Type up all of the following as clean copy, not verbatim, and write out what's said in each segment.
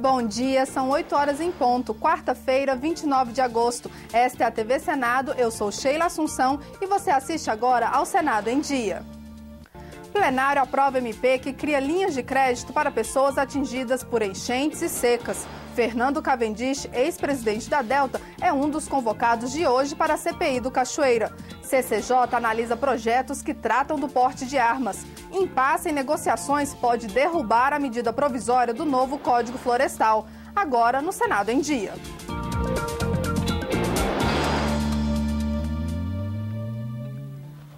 Bom dia, são 8 horas em ponto, quarta-feira, 29 de agosto. Esta é a TV Senado, eu sou Sheila Assunção e você assiste agora ao Senado em Dia. Plenário aprova MP que cria linhas de crédito para pessoas atingidas por enchentes e secas. Fernando Cavendish, ex-presidente da Delta, é um dos convocados de hoje para a CPI do Cachoeira. CCJ analisa projetos que tratam do porte de armas. Impasse em negociações pode derrubar a medida provisória do novo Código Florestal. Agora no Senado em Dia.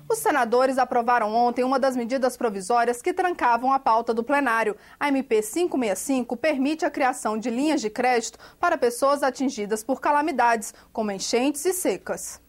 Os senadores aprovaram ontem uma das medidas provisórias que trancavam a pauta do plenário. A MP 565 permite a criação de linhas de crédito para pessoas atingidas por calamidades, como enchentes e secas.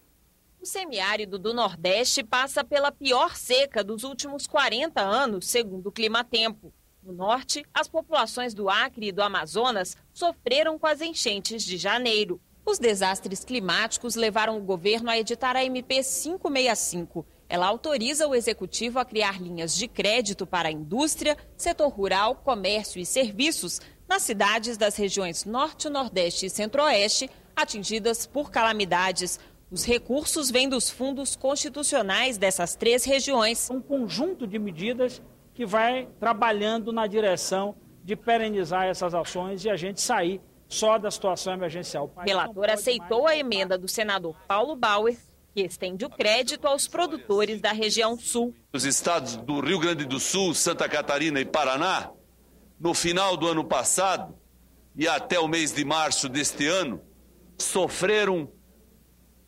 O semiárido do Nordeste passa pela pior seca dos últimos 40 anos, segundo o Climatempo. No Norte, as populações do Acre e do Amazonas sofreram com as enchentes de janeiro. Os desastres climáticos levaram o governo a editar a MP 565. Ela autoriza o executivo a criar linhas de crédito para a indústria, setor rural, comércio e serviços nas cidades das regiões Norte, Nordeste e Centro-Oeste atingidas por calamidades. Os recursos vêm dos fundos constitucionais dessas três regiões. Um conjunto de medidas que vai trabalhando na direção de perenizar essas ações e a gente sair só da situação emergencial. O relator aceitou a emenda do senador Paulo Bauer, que estende o crédito aos produtores da região sul. Os estados do Rio Grande do Sul, Santa Catarina e Paraná, no final do ano passado e até o mês de março deste ano, sofreram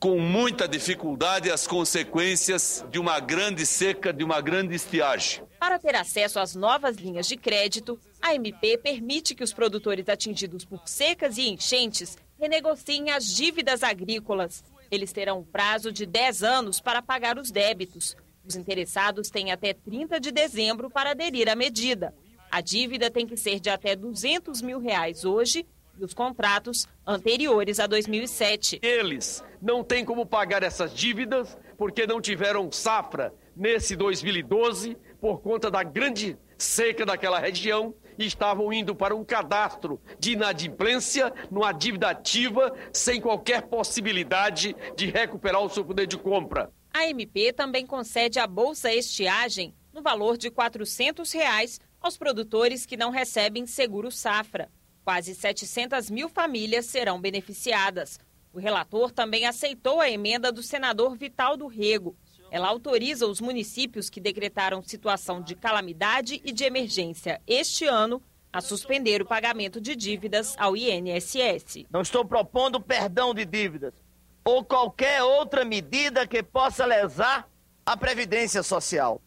com muita dificuldade as consequências de uma grande seca, de uma grande estiagem. Para ter acesso às novas linhas de crédito, a MP permite que os produtores atingidos por secas e enchentes renegociem as dívidas agrícolas. Eles terão um prazo de 10 anos para pagar os débitos. Os interessados têm até 30 de dezembro para aderir à medida. A dívida tem que ser de até R$200 mil hoje e os contratos anteriores a 2007. Eles não têm como pagar essas dívidas porque não tiveram safra nesse 2012 por conta da grande seca daquela região e estavam indo para um cadastro de inadimplência, numa dívida ativa, sem qualquer possibilidade de recuperar o seu poder de compra. A MP também concede a Bolsa Estiagem no valor de R$400 aos produtores que não recebem seguro safra. Quase 700 mil famílias serão beneficiadas. O relator também aceitou a emenda do senador Vital do Rego. Ela autoriza os municípios que decretaram situação de calamidade e de emergência este ano a suspender o pagamento de dívidas ao INSS. Não estou propondo perdão de dívidas ou qualquer outra medida que possa lesar a Previdência Social.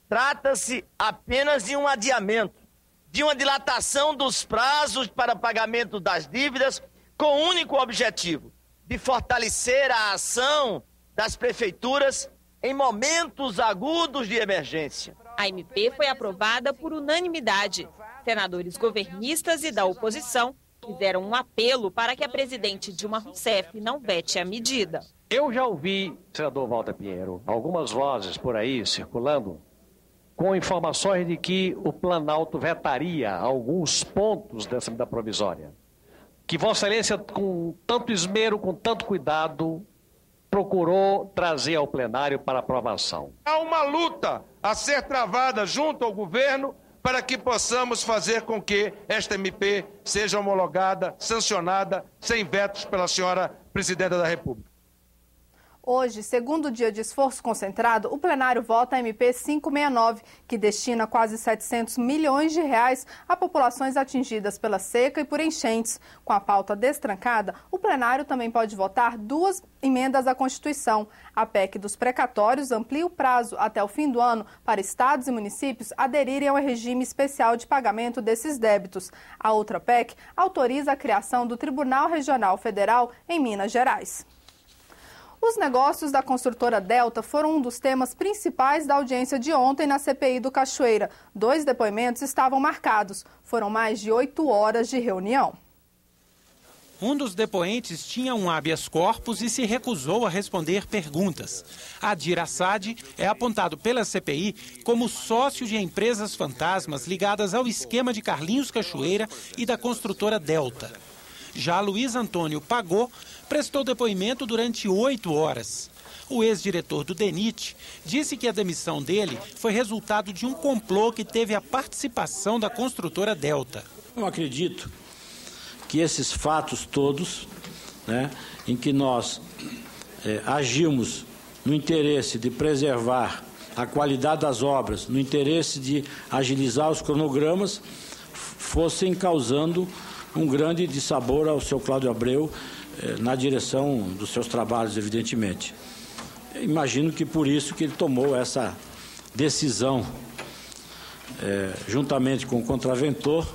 Trata-se apenas de um adiamento, de uma dilatação dos prazos para pagamento das dívidas com o único objetivo de fortalecer a ação das prefeituras em momentos agudos de emergência. A MP foi aprovada por unanimidade. Senadores governistas e da oposição fizeram um apelo para que a presidente Dilma Rousseff não vete a medida. Eu já ouvi, senador Walter Pinheiro, algumas vozes por aí circulando com informações de que o Planalto vetaria alguns pontos dessa medida provisória. Que Vossa Excelência, com tanto esmero, com tanto cuidado, procurou trazer ao plenário para aprovação. Há uma luta a ser travada junto ao governo para que possamos fazer com que esta MP seja homologada, sancionada, sem vetos pela senhora Presidenta da República. Hoje, segundo dia de esforço concentrado, o plenário vota a MP 569, que destina quase R$700 milhões a populações atingidas pela seca e por enchentes. Com a pauta destrancada, o plenário também pode votar duas emendas à Constituição. A PEC dos precatórios amplia o prazo até o fim do ano para estados e municípios aderirem ao regime especial de pagamento desses débitos. A outra PEC autoriza a criação do Tribunal Regional Federal em Minas Gerais. Os negócios da construtora Delta foram um dos temas principais da audiência de ontem na CPI do Cachoeira. 2 depoimentos estavam marcados. Foram mais de 8 horas de reunião. Um dos depoentes tinha um habeas corpus e se recusou a responder perguntas. Adir Assad é apontado pela CPI como sócio de empresas fantasmas ligadas ao esquema de Carlinhos Cachoeira e da construtora Delta. Já Luiz Antônio Pagô prestou depoimento durante 8 horas. O ex-diretor do DENIT disse que a demissão dele foi resultado de um complô que teve a participação da construtora Delta. Eu acredito que esses fatos todos, em que nós agimos no interesse de preservar a qualidade das obras, no interesse de agilizar os cronogramas, fossem causando um grande dissabor ao seu Cláudio Abreu na direção dos seus trabalhos, evidentemente. Eu imagino que por isso que ele tomou essa decisão, juntamente com o contraventor,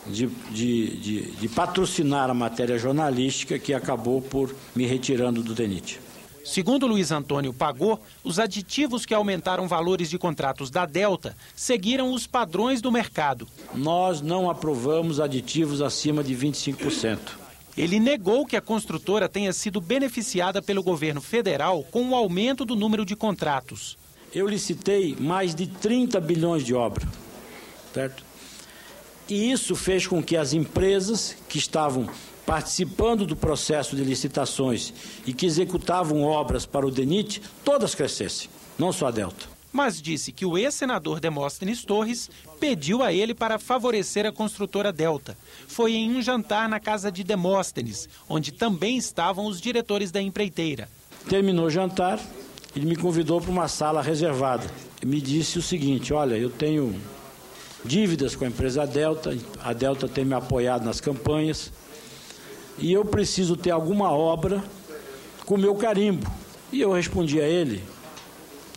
de patrocinar a matéria jornalística que acabou por me retirando do DENIT. Segundo Luiz Antônio Pagô, os aditivos que aumentaram valores de contratos da Delta seguiram os padrões do mercado. Nós não aprovamos aditivos acima de 25%. Ele negou que a construtora tenha sido beneficiada pelo governo federal com o aumento do número de contratos. Eu licitei mais de 30 bilhões de obra, certo? E isso fez com que as empresas que estavam participando do processo de licitações e que executavam obras para o DENIT, todas crescessem, não só a Delta. Mas disse que o ex-senador Demóstenes Torres pediu a ele para favorecer a construtora Delta. Foi em um jantar na casa de Demóstenes, onde também estavam os diretores da empreiteira. Terminou o jantar, ele me convidou para uma sala reservada. E me disse o seguinte: olha, eu tenho dívidas com a empresa Delta, a Delta tem me apoiado nas campanhas e eu preciso ter alguma obra com meu carimbo. E eu respondi a ele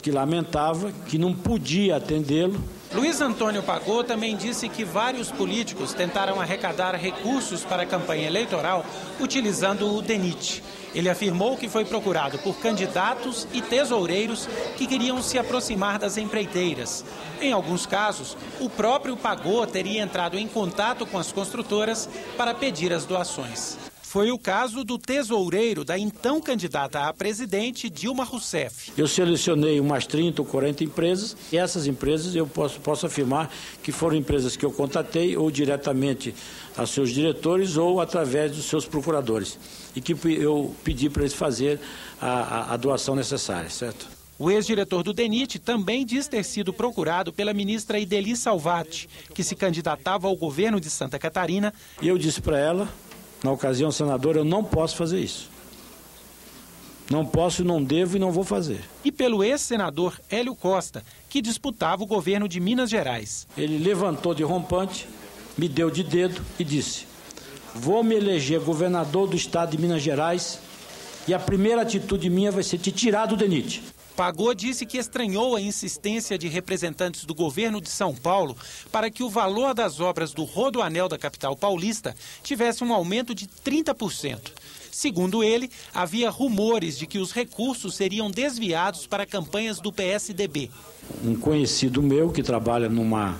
que lamentava, que não podia atendê-lo. Luiz Antônio Pagô também disse que vários políticos tentaram arrecadar recursos para a campanha eleitoral utilizando o DENIT. Ele afirmou que foi procurado por candidatos e tesoureiros que queriam se aproximar das empreiteiras. Em alguns casos, o próprio Pagô teria entrado em contato com as construtoras para pedir as doações. Foi o caso do tesoureiro da então candidata a presidente, Dilma Rousseff. Eu selecionei umas 30 ou 40 empresas e essas empresas eu posso afirmar que foram empresas que eu contatei ou diretamente a seus diretores ou através dos seus procuradores e que eu pedi para eles fazer a doação necessária, certo? O ex-diretor do DENIT também diz ter sido procurado pela ministra Ideli Salvati, que se candidatava ao governo de Santa Catarina. E eu disse para ela, na ocasião, senadora, eu não posso fazer isso. Não posso, não devo e não vou fazer. E pelo ex-senador Hélio Costa, que disputava o governo de Minas Gerais. Ele levantou de rompante, me deu de dedo e disse: vou me eleger governador do estado de Minas Gerais e a primeira atitude minha vai ser te tirar do DENIT. Pagô disse que estranhou a insistência de representantes do governo de São Paulo para que o valor das obras do Rodoanel da capital paulista tivesse um aumento de 30%. Segundo ele, havia rumores de que os recursos seriam desviados para campanhas do PSDB. Um conhecido meu que trabalha numa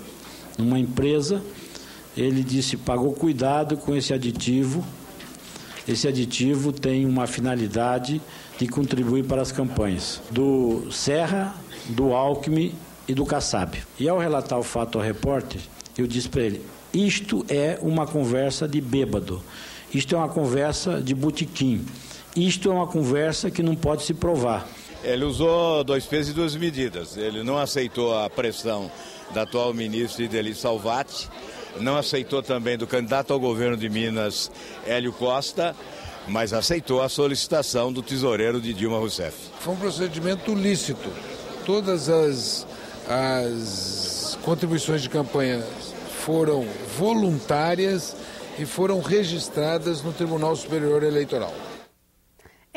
empresa, ele disse: Pagô, cuidado com esse aditivo. Esse aditivo tem uma finalidade de contribuir para as campanhas do Serra, do Alckmin e do Kassab. E ao relatar o fato ao repórter, eu disse para ele: isto é uma conversa de bêbado, isto é uma conversa de botequim, isto é uma conversa que não pode se provar. Ele usou 2 pesos e 2 medidas, ele não aceitou a pressão da atual ministra Ideli Salvati, não aceitou também do candidato ao governo de Minas, Hélio Costa, mas aceitou a solicitação do tesoureiro de Dilma Rousseff. Foi um procedimento lícito. Todas as contribuições de campanha foram voluntárias e foram registradas no Tribunal Superior Eleitoral.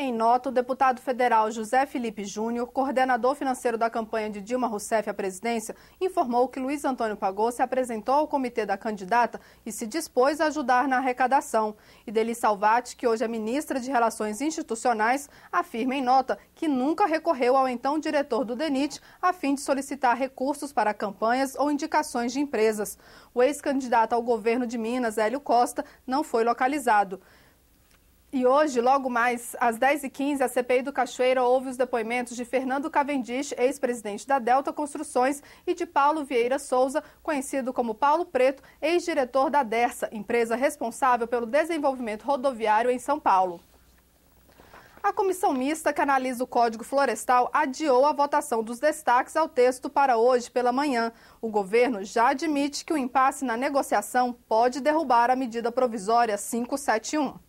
Em nota, o deputado federal José Felipe Júnior, coordenador financeiro da campanha de Dilma Rousseff à presidência, informou que Luiz Antônio Pagô se apresentou ao comitê da candidata e se dispôs a ajudar na arrecadação. E Deli Salvati, que hoje é ministra de Relações Institucionais, afirma em nota que nunca recorreu ao então diretor do DENIT a fim de solicitar recursos para campanhas ou indicações de empresas. O ex-candidato ao governo de Minas, Hélio Costa, não foi localizado. E hoje, logo mais, às 10h15, a CPI do Cachoeira ouve os depoimentos de Fernando Cavendish, ex-presidente da Delta Construções, e de Paulo Vieira Souza, conhecido como Paulo Preto, ex-diretor da Dersa, empresa responsável pelo desenvolvimento rodoviário em São Paulo. A comissão mista que analisa o Código Florestal adiou a votação dos destaques ao texto para hoje pela manhã. O governo já admite que o impasse na negociação pode derrubar a medida provisória 571.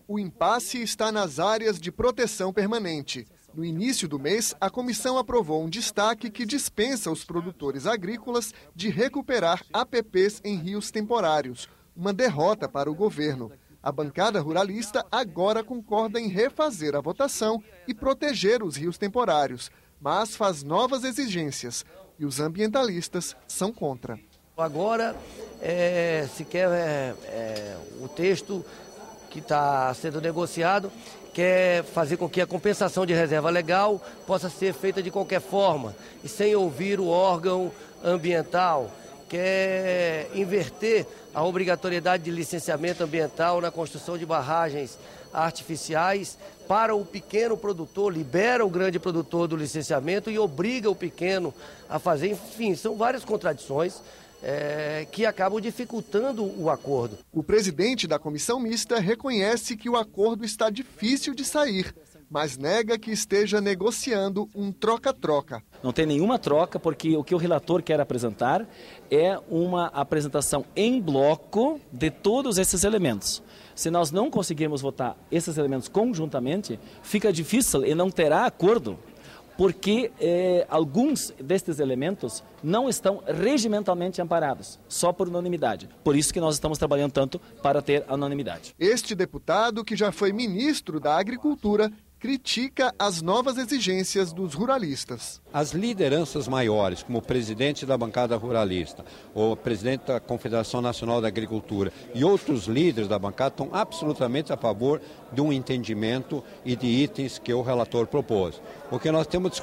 O impasse está nas áreas de proteção permanente. No início do mês, a comissão aprovou um destaque que dispensa os produtores agrícolas de recuperar APPs em rios temporários, uma derrota para o governo. A bancada ruralista agora concorda em refazer a votação e proteger os rios temporários, mas faz novas exigências e os ambientalistas são contra. Agora, se quer o texto que está sendo negociado, quer fazer com que a compensação de reserva legal possa ser feita de qualquer forma e sem ouvir o órgão ambiental, quer inverter a obrigatoriedade de licenciamento ambiental na construção de barragens artificiais para o pequeno produtor, libera o grande produtor do licenciamento e obriga o pequeno a fazer. Enfim, são várias contradições que acabam dificultando o acordo. O presidente da comissão mista reconhece que o acordo está difícil de sair, mas nega que esteja negociando um troca-troca. Não tem nenhuma troca, porque o que o relator quer apresentar é uma apresentação em bloco de todos esses elementos. Se nós não conseguirmos votar esses elementos conjuntamente, fica difícil e não terá acordo, porque alguns destes elementos não estão regimentalmente amparados, só por unanimidade. Por isso que nós estamos trabalhando tanto para ter a unanimidade. Este deputado, que já foi ministro da Agricultura, critica as novas exigências dos ruralistas. As lideranças maiores, como o presidente da bancada ruralista, ou o presidente da Confederação Nacional da Agricultura e outros líderes da bancada estão absolutamente a favor de um entendimento e de itens que o relator propôs. O que nós temos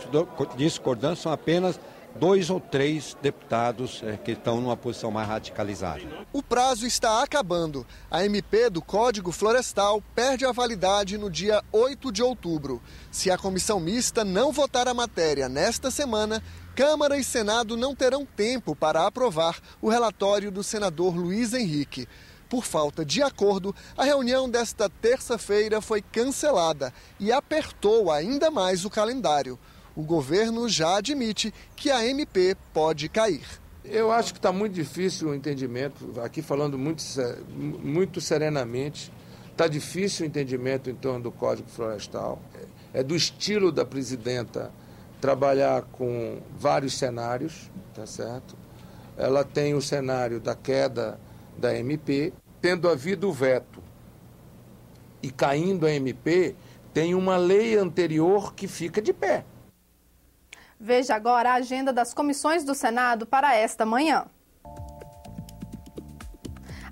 discordância são apenas 2 ou 3 deputados que estão numa posição mais radicalizada. O prazo está acabando. A MP do Código Florestal perde a validade no dia 8 de outubro. Se a comissão mista não votar a matéria nesta semana, Câmara e Senado não terão tempo para aprovar o relatório do senador Luiz Henrique. Por falta de acordo, a reunião desta terça-feira foi cancelada e apertou ainda mais o calendário. O governo já admite que a MP pode cair. Eu acho que está muito difícil o entendimento, aqui falando muito serenamente, está difícil o entendimento em torno do Código Florestal. É do estilo da presidenta trabalhar com vários cenários, tá certo? Ela tem o cenário da queda da MP, tendo havido o veto e caindo a MP, tem uma lei anterior que fica de pé. Veja agora a agenda das comissões do Senado para esta manhã.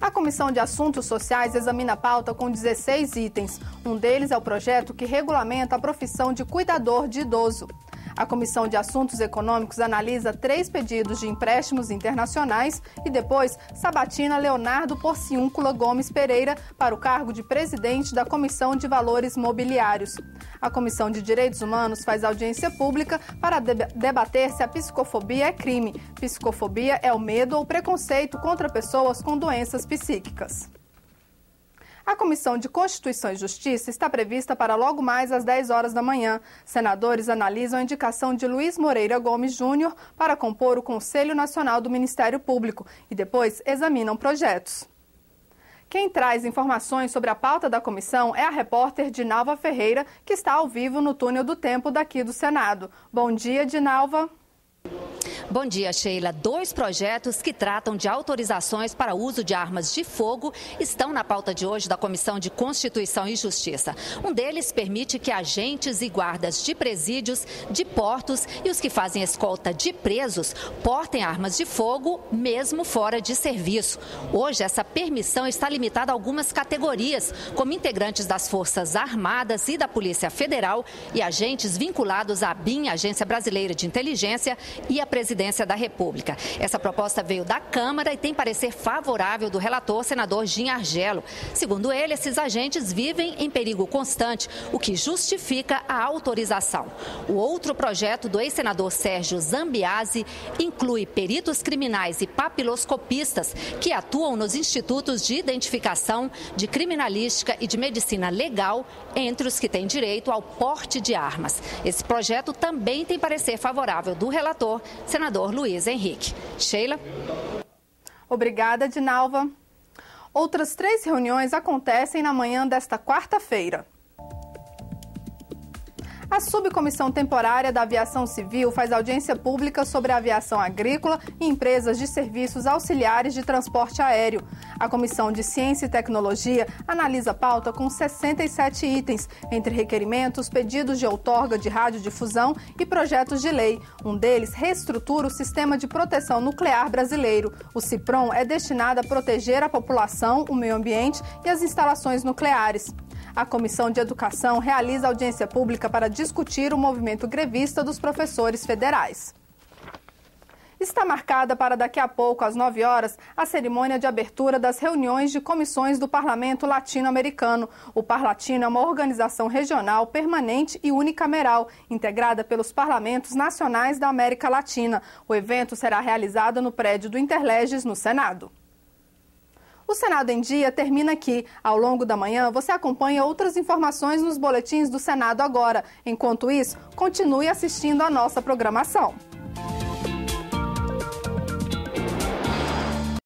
A Comissão de Assuntos Sociais examina a pauta com 16 itens. Um deles é o projeto que regulamenta a profissão de cuidador de idoso. A Comissão de Assuntos Econômicos analisa 3 pedidos de empréstimos internacionais e depois sabatina Leonardo Porciúncula Gomes Pereira para o cargo de presidente da Comissão de Valores Mobiliários. A Comissão de Direitos Humanos faz audiência pública para debater se a psicofobia é crime. Psicofobia é o medo ou preconceito contra pessoas com doenças psíquicas. A Comissão de Constituição e Justiça está prevista para logo mais às 10 horas da manhã. Senadores analisam a indicação de Luiz Moreira Gomes Júnior para compor o Conselho Nacional do Ministério Público e depois examinam projetos. Quem traz informações sobre a pauta da comissão é a repórter Dinalva Ferreira, que está ao vivo no Túnel do Tempo daqui do Senado. Bom dia, Dinalva. Bom dia, Sheila. 2 projetos que tratam de autorizações para uso de armas de fogo estão na pauta de hoje da Comissão de Constituição e Justiça. Um deles permite que agentes e guardas de presídios, de portos e os que fazem escolta de presos portem armas de fogo mesmo fora de serviço. Hoje, essa permissão está limitada a algumas categorias, como integrantes das Forças Armadas e da Polícia Federal e agentes vinculados à ABIN, Agência Brasileira de Inteligência, e à Presidência da República. Essa proposta veio da Câmara e tem parecer favorável do relator, senador Gin Argello. Segundo ele, esses agentes vivem em perigo constante, o que justifica a autorização. O outro projeto do ex-senador Sérgio Zambiase inclui peritos criminais e papiloscopistas que atuam nos institutos de identificação, de criminalística e de medicina legal, entre os que têm direito ao porte de armas. Esse projeto também tem parecer favorável do relator, senador Luiz Henrique. Sheila. Obrigada, Dinalva. Outras 3 reuniões acontecem na manhã desta quarta-feira. A Subcomissão Temporária da Aviação Civil faz audiência pública sobre a aviação agrícola e empresas de serviços auxiliares de transporte aéreo. A Comissão de Ciência e Tecnologia analisa a pauta com 67 itens, entre requerimentos, pedidos de outorga de radiodifusão e projetos de lei. Um deles reestrutura o Sistema de Proteção Nuclear brasileiro. O CIPRON é destinado a proteger a população, o meio ambiente e as instalações nucleares. A Comissão de Educação realiza audiência pública para discutir o movimento grevista dos professores federais. Está marcada para daqui a pouco, às 9 horas, a cerimônia de abertura das reuniões de comissões do Parlamento Latino-Americano. O Parlatino é uma organização regional, permanente e unicameral, integrada pelos parlamentos nacionais da América Latina. O evento será realizado no prédio do Interleges, no Senado. O Senado em Dia termina aqui. Ao longo da manhã, você acompanha outras informações nos boletins do Senado Agora. Enquanto isso, continue assistindo a nossa programação.